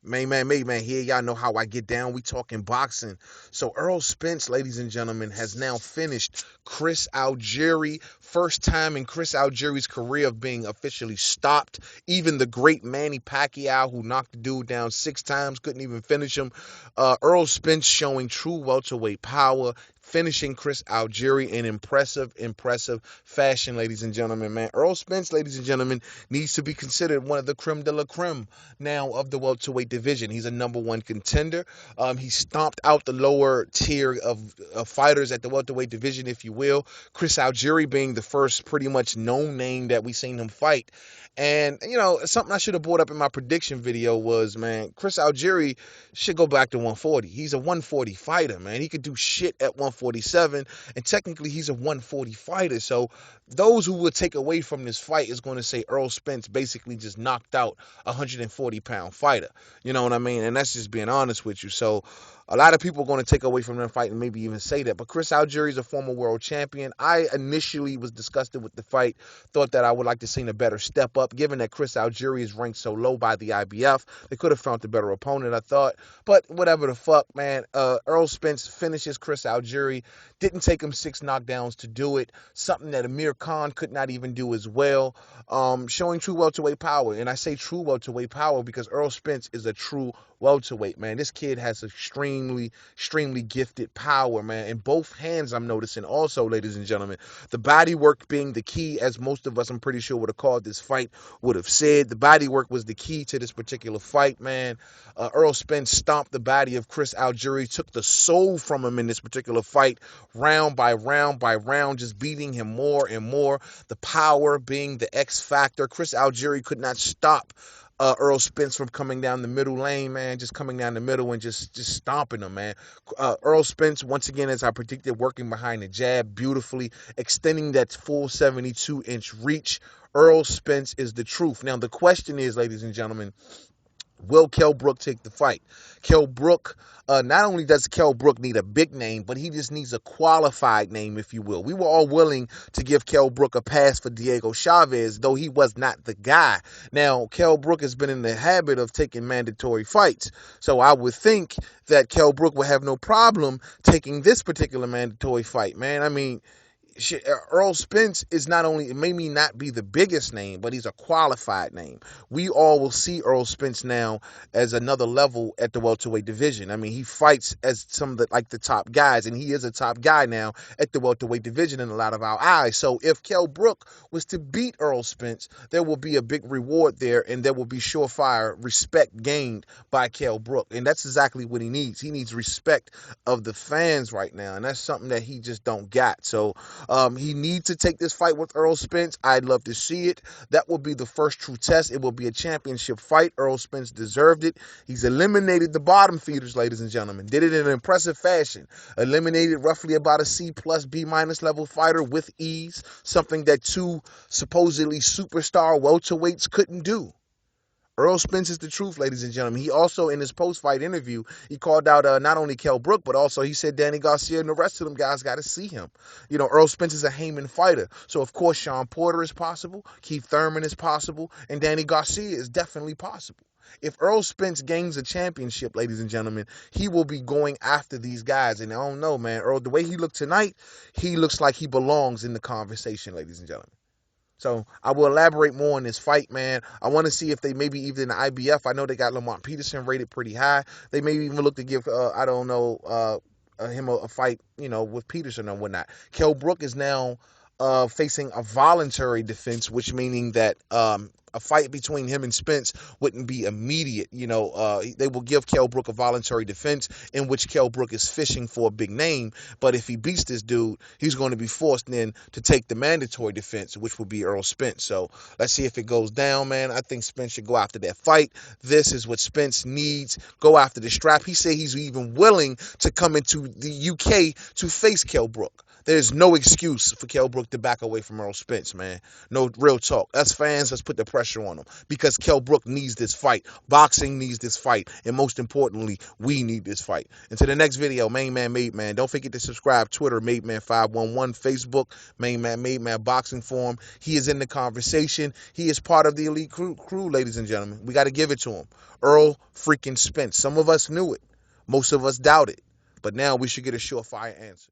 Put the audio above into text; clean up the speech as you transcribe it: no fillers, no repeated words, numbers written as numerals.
Man, here y'all know how I get down. We talking boxing. So Errol Spence, ladies and gentlemen, has now finished Chris Algieri. First time in Chris Algieri's career of being officially stopped. Even the great Manny Pacquiao, who knocked the dude down 6 times, couldn't even finish him. Errol Spence showing true welterweight power, finishing Chris Algieri in impressive fashion, ladies and gentlemen, man. Errol Spence, ladies and gentlemen, needs to be considered one of the creme de la creme now of the welterweight division. He's a #1 contender. He stomped out the lower tier of fighters at the welterweight division, if you will. Chris Algieri being the first pretty much known name that we seen him fight. And, something I should have brought up in my prediction video was, man, Chris Algieri should go back to 140. He's a 140 fighter, man. He could do shit at 147, and technically he's a 140 fighter. So those who would take away from this fight is going to say Errol Spence basically just knocked out a 140-pound fighter. You know what I mean? And that's just being honest with you. So a lot of people are going to take away from that fight and maybe even say that. But Chris Algieri is a former world champion. I initially was disgusted with the fight, thought that I would like to see a better step up, given that Chris Algieri is ranked so low by the IBF. They could have found a better opponent, I thought. But whatever the fuck, man. Errol Spence finishes Chris Algieri. Didn't take him 6 knockdowns to do it. Something that Amir Khan could not even do as well. Showing true welterweight power. And I say true welterweight power because Errol Spence is a true welterweight, man. This kid has extremely gifted power, man. In both hands, I'm noticing also, ladies and gentlemen. The body work being the key, as most of us, I'm pretty sure, would have called this fight, would have said. The body work was the key to this particular fight, man. Errol Spence stomped the body of Chris Algieri, took the soul from him in this particular fight, round by round, just beating him more and more. The power being the X factor. Chris Algieri could not stop Errol Spence from coming down the middle lane, man, just coming down the middle and just stomping him, man. Errol Spence, once again, as I predicted, working behind the jab beautifully, extending that full 72-inch reach. Errol Spence is the truth. Now, the question is, ladies and gentlemen, will Kell Brook take the fight? Kell Brook, not only does Kell Brook need a big name, but he just needs a qualified name, if you will. We were all willing to give Kell Brook a pass for Diego Chavez, though he was not the guy. Now, Kell Brook has been in the habit of taking mandatory fights, so I would think that Kell Brook would have no problem taking this particular mandatory fight, man. I mean, Errol Spence is not only, it may not be the biggest name, but he's a qualified name. We all will see Errol Spence now as another level at the welterweight division. I mean, he fights as some of the top guys, and he is a top guy now at the welterweight division in a lot of our eyes. So if Kell Brook was to beat Errol Spence, there will be a big reward there, and there will be surefire respect gained by Kell Brook, and that's exactly what he needs. He needs respect of the fans right now, and that's something that he just don't got. So he needs to take this fight with Errol Spence. I'd love to see it. That will be the first true test. It will be a championship fight. Errol Spence deserved it. He's eliminated the bottom feeders, ladies and gentlemen. Did it in an impressive fashion. Eliminated roughly about a C plus B minus level fighter with ease. Something that 2 supposedly superstar welterweights couldn't do. Errol Spence is the truth, ladies and gentlemen. He also, in his post-fight interview, he called out not only Kell Brook, but also he said Danny Garcia and the rest of them guys got to see him. Errol Spence is a Heyman fighter. So, of course, Sean Porter is possible, Keith Thurman is possible, and Danny Garcia is definitely possible. If Errol Spence gains a championship, ladies and gentlemen, he will be going after these guys. And I don't know, man. Earl, the way he looked tonight, he looks like he belongs in the conversation, ladies and gentlemen. So I will elaborate more on this fight, man. I want to see if they maybe even in the IBF. I know they got Lamont Peterson rated pretty high. They may even look to give, I don't know, him a fight, with Peterson or whatnot. Kell Brook is now facing a voluntary defense, which meaning that a fight between him and Spence wouldn't be immediate. They will give Kell Brook a voluntary defense in which Kell Brook is fishing for a big name. But if he beats this dude, he's going to be forced then to take the mandatory defense, which will be Errol Spence. So let's see if it goes down, man. I think Spence should go after that fight. This is what Spence needs. Go after the strap. He said he's even willing to come into the UK to face Kell Brook. There's no excuse for Kell Brook to back away from Errol Spence, man. No, real talk. Us fans, let's put the pressure on him because Kell Brook needs this fight. Boxing needs this fight. And most importantly, we need this fight. Until the next video, Main Man, Made Man. Don't forget to subscribe. Twitter, Made Man 511. Facebook, Main Man, Made Man Boxing Forum. He is in the conversation. He is part of the elite crew, ladies and gentlemen. We got to give it to him. Errol freaking Spence. Some of us knew it. Most of us doubt it. But now we should get a surefire answer.